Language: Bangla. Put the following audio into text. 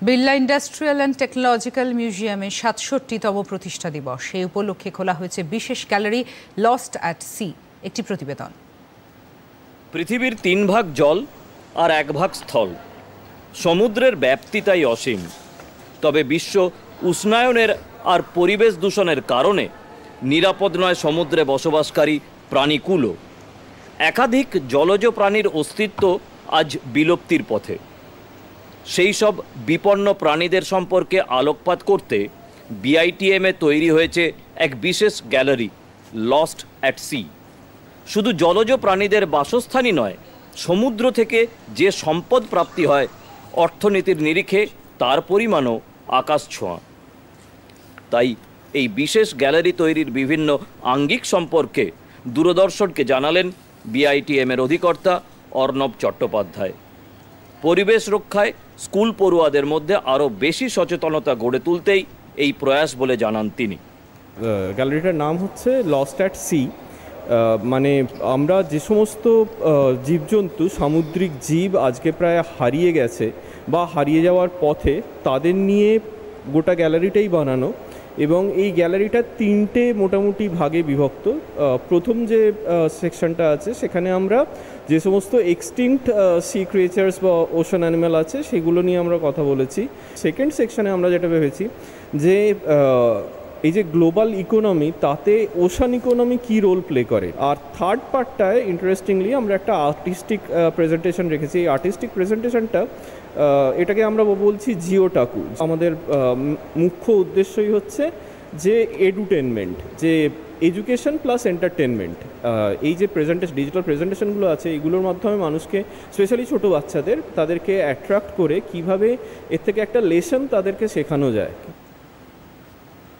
বিড়লা ইন্ডাস্ট্রিয়াল অ্যান্ড টেকনোলজিক্যাল মিউজিয়ামে ৬৭তম প্রতিষ্ঠা দিবস। এই উপলক্ষে খোলা হয়েছে বিশেষ গ্যালারি লস্ট অ্যাট সি। একটি প্রতিবেদন। পৃথিবীর ৩ ভাগ জল আর ১ ভাগ স্থল, সমুদ্রের ব্যাপ্তি তাই অসীম। তবে বিশ্ব উষ্ণায়নের আর পরিবেশ দূষণের কারণে নিরাপদ নয় সমুদ্রে বসবাসকারী প্রাণীকুলও। একাধিক জলজ প্রাণীর অস্তিত্ব আজ বিলুপ্তির পথে। সেই সব বিপন্ন প্রাণীদের সম্পর্কে আলোকপাত করতে বিআইটিএমে তৈরি হয়েছে এক বিশেষ গ্যালারি লস্ট অ্যাট সি। শুধু জলজ প্রাণীদের বাসস্থানই নয়, সমুদ্র থেকে যে সম্পদ প্রাপ্তি হয় অর্থনীতির নিরিখে তার পরিমাণও আকাশ ছোঁয়া। তাই এই বিশেষ গ্যালারি তৈরির বিভিন্ন আঙ্গিক সম্পর্কে দূরদর্শনকে জানালেন বিআইটিএমের অধিকর্তা অর্ণব চট্টোপাধ্যায়। পরিবেশ রক্ষায় স্কুল পড়ুয়াদের মধ্যে আরও বেশি সচেতনতা গড়ে তুলতেই এই প্রয়াস বলে জানান তিনি। গ্যালারিটার নাম হচ্ছে লস্ট অ্যাট সি। মানে আমরা যে সমস্ত জীবজন্তু, সামুদ্রিক জীব আজকে প্রায় হারিয়ে গেছে বা হারিয়ে যাওয়ার পথে, তাদের নিয়ে গোটা গ্যালারিটাই বানানো। এবং এই গ্যালারিটা 3টে মোটামুটি ভাগে বিভক্ত। প্রথম যে সেকশনটা আছে সেখানে আমরা যে সমস্ত এক্সটিংক্ট সি ক্রিয়েচার্স বা ওশান অ্যানিম্যাল আছে সেগুলো নিয়ে আমরা কথা বলেছি। সেকেন্ড সেকশনে আমরা যেটা ভেবেছি যে এই যে গ্লোবাল ইকোনমি, তাতে ওশান ইকোনমি কী রোল প্লে করে। আর থার্ড পার্টটায় ইন্টারেস্টিংলি আমরা একটা আর্টিস্টিক প্রেজেন্টেশন রেখেছি। এই আর্টিস্টিক প্রেজেন্টেশনটা এটাকে আমরা বলছি জিওটাকু। আমাদের মুখ্য উদ্দেশ্যই হচ্ছে যে এডুটেনমেন্ট, যে এডুকেশন প্লাস এন্টারটেনমেন্ট। এই যে ডিজিটাল প্রেজেন্টেশনগুলো আছে, এগুলোর মাধ্যমে মানুষকে, স্পেশালি ছোটো বাচ্চাদের, তাদেরকে অ্যাট্রাক্ট করে কিভাবে এর থেকে একটা লেসন তাদেরকে শেখানো যায়।